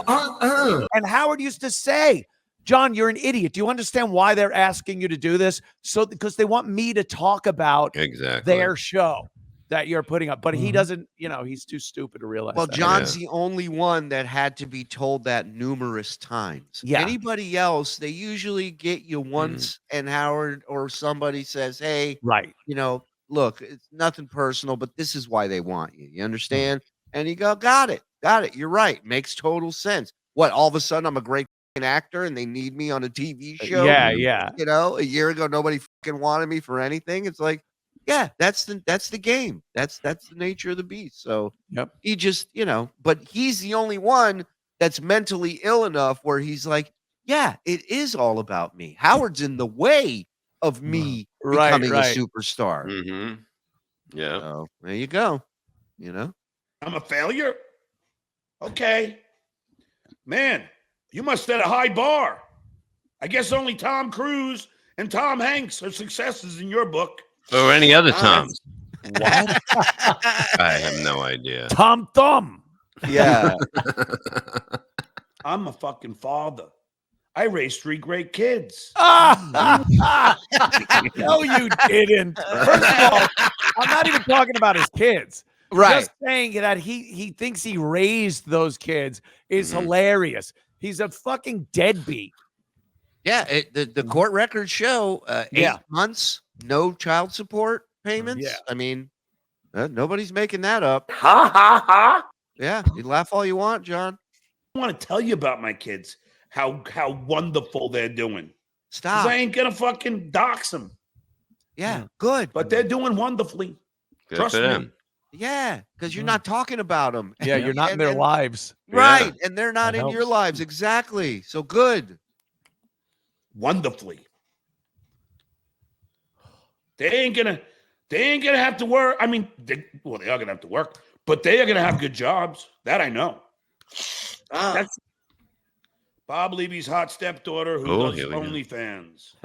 And Howard used to say, John, you're an idiot. Do you understand why they're asking you to do this? So because they want me to talk about their show that you're putting up. But he doesn't, he's too stupid to realize Well, that. John's the only one that had to be told that numerous times. Yeah. Anybody else, they usually get you once, and Howard or somebody says, hey, right. Look, it's nothing personal, but this is why they want you. You understand? And you go, got it. You're right. Makes total sense. What, all of a sudden I'm a great actor and they need me on a TV show? Yeah. A year ago, nobody fucking wanted me for anything. It's like, yeah, that's the game. That's the nature of the beast. So he just, but he's the only one that's mentally ill enough where he's like, yeah, it is all about me. Howard's in the way of me becoming a superstar. Yeah. So there you go. I'm a failure. Okay. Man, you must set a high bar. I guess only Tom Cruise and Tom Hanks are successes in your book. Or any other Toms. What? I have no idea. Tom Thumb. Yeah. I'm a fucking father. I raised 3 great kids. No, you didn't. First of all, I'm not even talking about his kids. Right. Just saying that he thinks he raised those kids is hilarious. He's a fucking deadbeat. Yeah, the court records show 8 months, no child support payments. Yeah. I mean, nobody's making that up. Ha, ha, ha. Yeah, you laugh all you want, John. I want to tell you about my kids, how wonderful they're doing. Stop. 'Cause I ain't going to fucking dox them. Yeah, good. But they're doing wonderfully. Good Trust for me. them. Yeah, because you're not talking about them. Yeah, you're not in their lives. Right, and they're not That in your helps. lives. Exactly. So good. Wonderfully. They ain't gonna have to work. I mean, they are gonna have to work, but they are gonna have good jobs. That I know. That's Bob Levy's hot stepdaughter who does here we go. OnlyFans.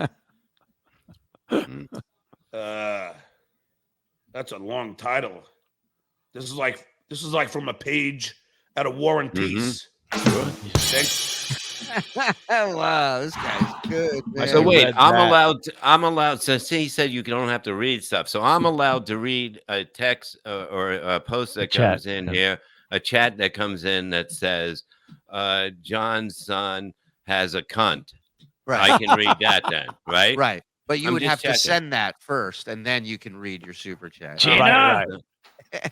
That's a long title. This is like from a page at a War and Peace. Wow, this guy's good, man. So wait, I'm allowed. Since he said you don't have to read stuff, so I'm allowed to read a text or a post that comes in here, a chat that comes in that says, "John's son has a cunt." Right. I can read that then, right? Right. But you I'm would just have checking. to send that first, and then you can read your super chat. Right.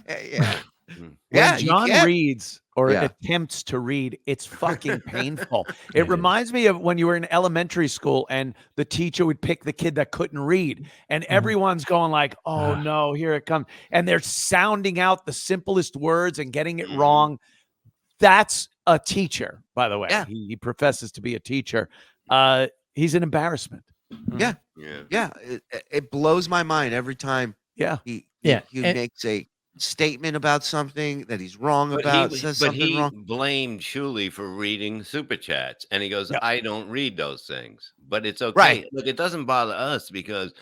Yeah. When John you can. reads or attempts to read, it's fucking painful. It reminds me of when you were in elementary school and the teacher would pick the kid that couldn't read, and everyone's going like, "Oh no, here it comes," and they're sounding out the simplest words and getting it wrong. That's a teacher, by the way. Yeah. He professes to be a teacher. He's an embarrassment. Yeah. It blows my mind every time. Yeah. He makes a statement about something that he's wrong But about. he, Says but something he wrong. blamed Shuli for reading super chats, and he goes, "I don't read those things, but it's okay." Right. Look, it doesn't bother us because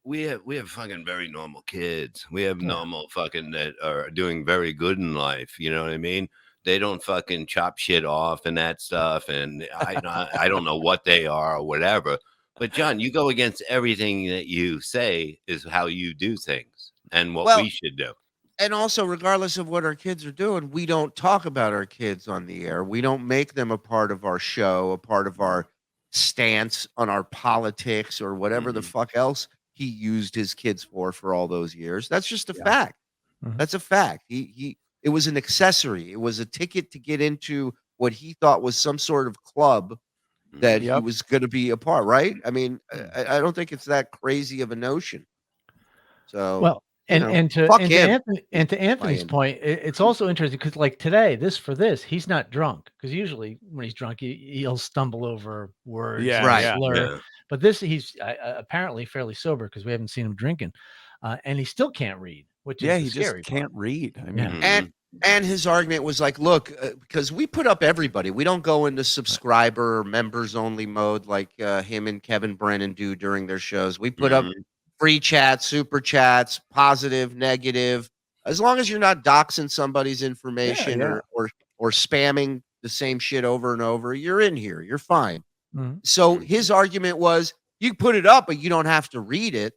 we have fucking very normal kids. We have normal fucking that are doing very good in life. You know what I mean? They don't fucking chop shit off and that stuff, and I don't know what they are or whatever. But John, you go against everything that you say is how you do things and what we should do. And also, regardless of what our kids are doing, we don't talk about our kids on the air. We don't make them a part of our show, a part of our stance on our politics or whatever the fuck else he used his kids for all those years. That's just a fact. That's a fact. It was an accessory. It was a ticket to get into what he thought was some sort of club that he was going to be a part, right? I mean, I don't think it's that crazy of a notion. So, well, and to Anthony's point, it's also interesting because like today, he's not drunk, because usually when he's drunk, he'll stumble over words, slur. But he's apparently fairly sober because we haven't seen him drinking, and he still can't read, which is he scary just can't read. I mean, and his argument was like, look, because we put up everybody. We don't go into subscriber or members only mode like him and Kevin Brennan do during their shows. We put up free chats, super chats, positive, negative. As long as you're not doxing somebody's information or spamming the same shit over and over, you're in here. You're fine. Mm-hmm. So his argument was, you put it up, but you don't have to read it.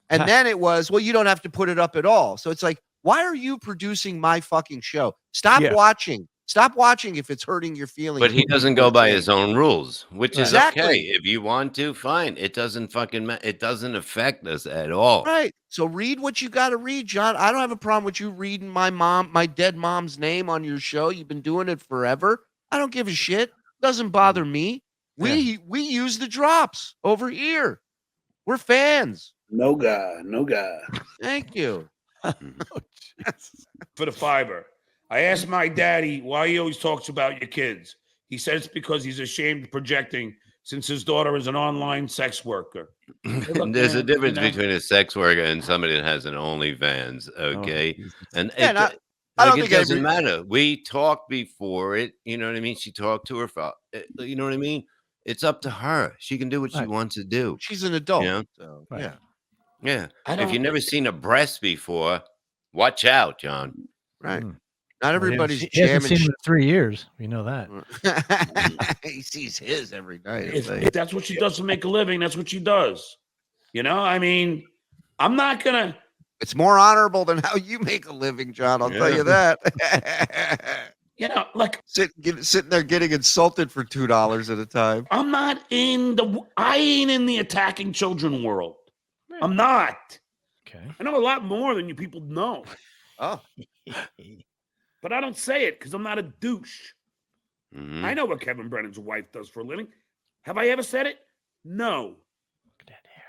And then it was, well, you don't have to put it up at all. So it's like, why are you producing my fucking show? Stop watching. Stop watching if it's hurting your feelings. But he doesn't go by his own rules, which is Exactly. okay. If you want to, fine. It doesn't it doesn't affect us at all. Right. So read what you got to read, John. I don't have a problem with you reading my dead mom's name on your show. You've been doing it forever. I don't give a shit. Doesn't bother me. We use the drops over here. We're fans. No God. Thank you. For the fiber. I asked my daddy why he always talks about your kids. He said it's because he's ashamed of projecting since his daughter is an online sex worker. There's a difference between a sex worker and somebody that has an OnlyFans, okay? And I don't think it doesn't matter. We talked before it, you know what I mean? She talked to her father, you know what I mean? It's up to her. She can do what she wants to do. She's an adult. You know? So, Yeah. If you've never seen a breast before, watch out, John. Right. Not everybody's he hasn't seen him in 3 years. We know that. He sees his every night. If that's what she does to make a living, that's what she does. You know, I mean, I'm not going to. It's more honorable than how you make a living, John. I'll tell you that. You know, like sitting there getting insulted for $2 at a time. I'm not I ain't in the attacking children world. I'm not. Okay. I know a lot more than you people know. Oh. But I don't say it because I'm not a douche. Mm-hmm. I know what Kevin Brennan's wife does for a living. Have I ever said it? No. Look at that hair.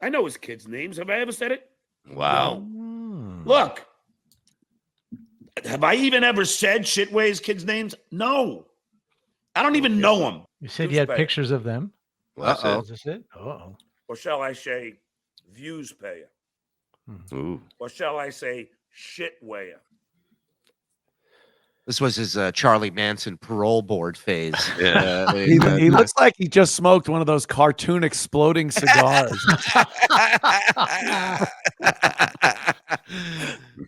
I know his kids' names. Have I ever said it? Wow. No. Look. Have I even ever said Shitway's kids' names? No. I don't even know them. You said you had pictures of them. Uh-oh. Is this it? Uh-oh. Or shall I say views payer? Ooh. Or shall I say shitwayer? This was his Charlie Manson parole board phase. Yeah. He looks like he just smoked one of those cartoon exploding cigars.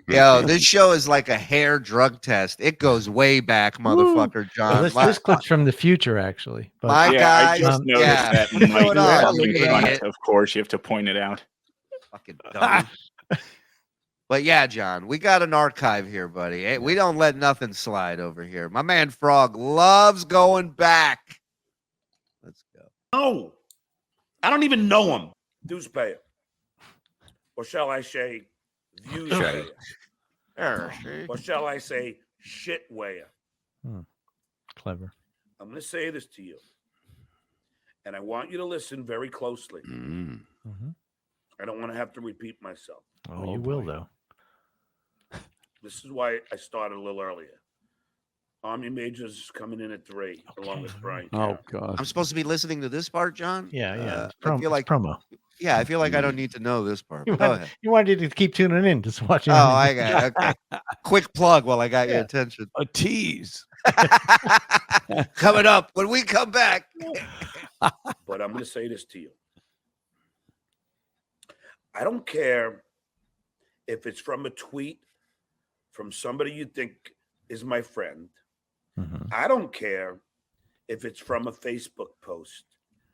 Yo, this show is like a hair drug test. It goes way back, motherfucker, John. Well, this clip's from the future, actually. But my guy, I just noticed that. Mike, of course, you have to point it out. Fucking dumb. But yeah, John, we got an archive here, buddy. Hey, we don't let nothing slide over here. My man Frog loves going back. Let's go. No. I don't even know him. Dues payer. Or shall I say views payer? Or shall I say shitwayer? Clever. I'm going to say this to you. And I want you to listen very closely. Mm-hmm. I don't want to have to repeat myself. Oh, you will, though. This is why I started a little earlier. Army Majors is coming in at 3, along with Brian. Oh, God. I'm supposed to be listening to this part, John? Yeah. I feel like promo. Yeah, I feel like I don't need to know this part. Go ahead. You wanted to keep tuning in, just watching. Oh, I got it. Okay. Quick plug while I got your attention. A tease. Coming up when we come back. But I'm going to say this to you. I don't care if it's from a tweet from somebody you think is my friend. Mm-hmm. I don't care if it's from a Facebook post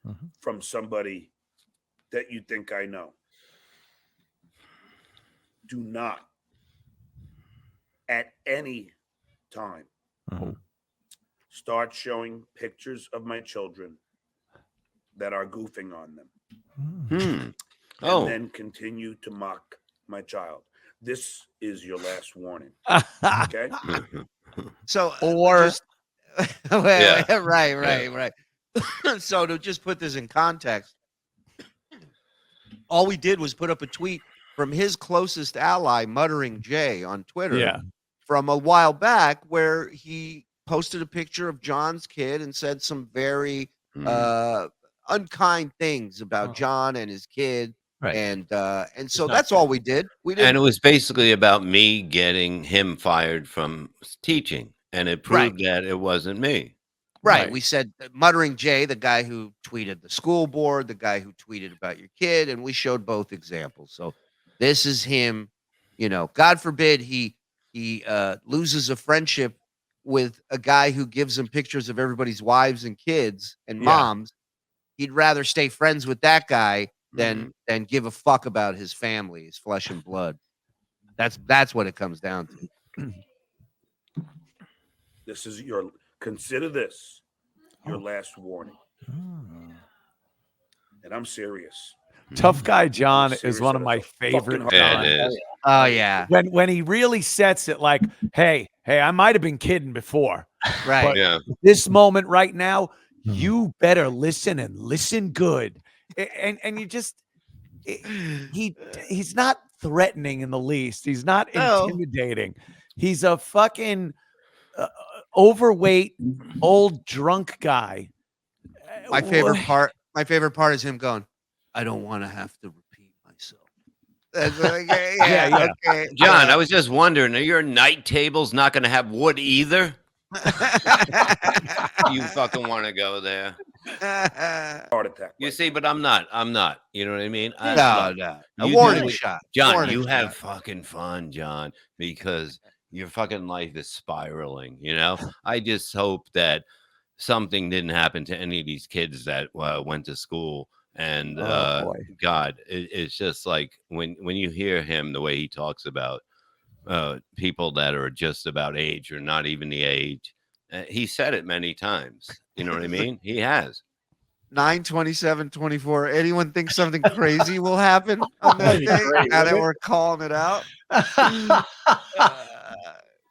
Mm-hmm. from somebody that you think I know. Do not at any time start showing pictures of my children that are goofing on them. And then continue to mock my child. This is your last warning. Okay? So, or right. So to just put this in context, all we did was put up a tweet from his closest ally, Muttering Jay, on Twitter from a while back, where he posted a picture of John's kid and said some very unkind things about John and his kid. Right. And so that's all we did. We did. And it was basically about me getting him fired from teaching. And it proved that it wasn't me. Right. We said Muttering Jay, the guy who tweeted the school board, the guy who tweeted about your kid, and we showed both examples. So this is him, God forbid he loses a friendship with a guy who gives him pictures of everybody's wives and kids and moms, he'd rather stay friends with that guy than give a fuck about his family, his flesh and blood. That's what it comes down to. This is consider this your last warning. And I'm serious. Tough Guy John is one of my favorite. Oh yeah. When he really sets it like, hey, I might have been kidding before. Right. But this moment right now, you better listen and listen good. And you just he's not threatening in the least. He's not intimidating. He's a fucking overweight old drunk guy. My favorite part is him going, I don't want to have to repeat myself. That's like, okay. John, I was just wondering, are your night tables not going to have wood either? You fucking want to go there? Heart attack. You see, but I'm not. You know what I mean? No. A warning shot. John, you have fucking fun, John, because your fucking life is spiraling, you know? I just hope that something didn't happen to any of these kids that went to school. And God, it's just like when you hear him, the way he talks about people that are just about age or not even the age, he said it many times. You know what I mean? He has. 9/27/24. Anyone think something crazy will happen on that day? Now that we're calling it out.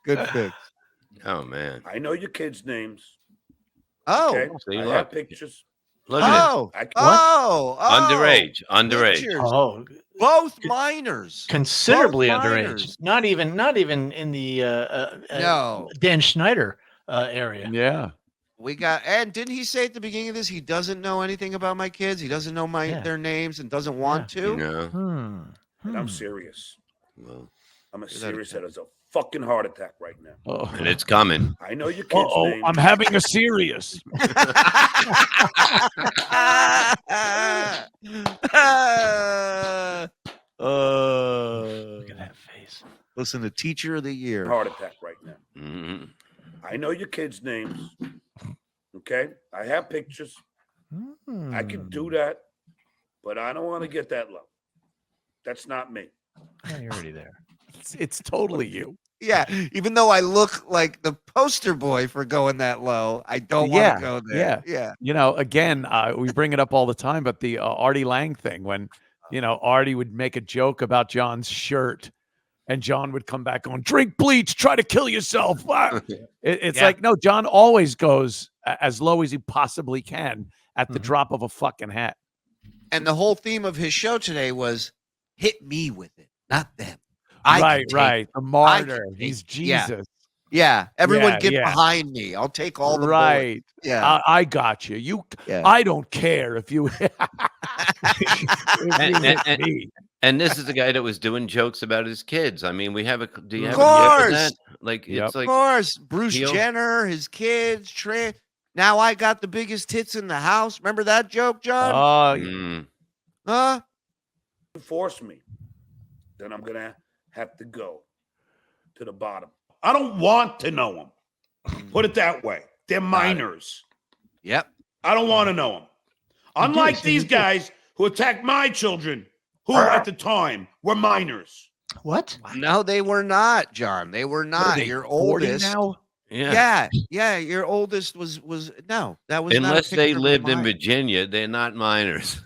Good fix. Oh man. I know your kids' names. Oh, okay? I have pictures. Look at it. Underage. Pictures. Oh, both minors. Considerably Both underage. minors. Not even in the No. Dan Schneider area. Yeah. We got, and didn't he say at the beginning of this he doesn't know anything about my kids? He doesn't know their names and doesn't want to. No. And I'm serious. Well, I'm as serious as a fucking heart attack right now. And it's coming. I know your kids' names. I'm having a serious. Look at that face. Listen to Teacher of the Year. Heart attack right now. Mm-hmm. I know your kids' names. Okay? I have pictures. I can do that, but I don't want to get that low. That's not me. Yeah, you're already there. It's totally you. Yeah, even though I look like the poster boy for going that low, I don't want to go there. Yeah. You know, again, we bring it up all the time, but the Artie Lang thing, when, you know, Artie would make a joke about John's shirt and John would come back on, drink bleach, try to kill yourself. It's like, no, John always goes as low as he possibly can at the drop of a fucking hat. And the whole theme of his show today was hit me with it, not them. Right. The martyr. He's Jesus. Yeah. Everyone get behind me. I'll take all the bullets. Yeah. I got you. I don't care if you. And this is the guy that was doing jokes about his kids. I mean, we have a. Do you have that? Like, it's like, of course, Bruce Jenner, his kids, Trey. Now I got the biggest tits in the house. Remember that joke, John? Huh? Force me. Then I'm gonna have to go to the bottom. I don't want to know them. Put it that way. They're minors. Yep. I don't want to know them. Unlike these guys who attacked my children, who at the time were minors. What? No, they were not, John. They were not. Your oldest now. Yeah. Your oldest was no. That was unless they lived in Virginia, they're not minors.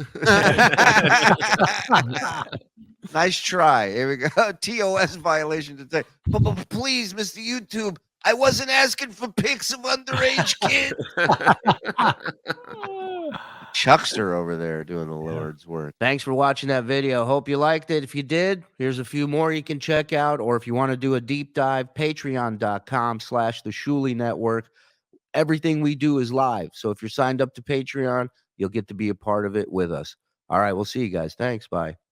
Nice try. Here we go. TOS violation today. But please, Mr. YouTube, I wasn't asking for pics of underage kids. Chuckster over there doing the Lord's work. Thanks for watching that video. Hope you liked it. If you did, here's a few more you can check out. Or if you want to do a deep dive, patreon.com/the Shuli Network. Everything we do is live. So if you're signed up to Patreon, you'll get to be a part of it with us. All right, we'll see you guys. Thanks. Bye.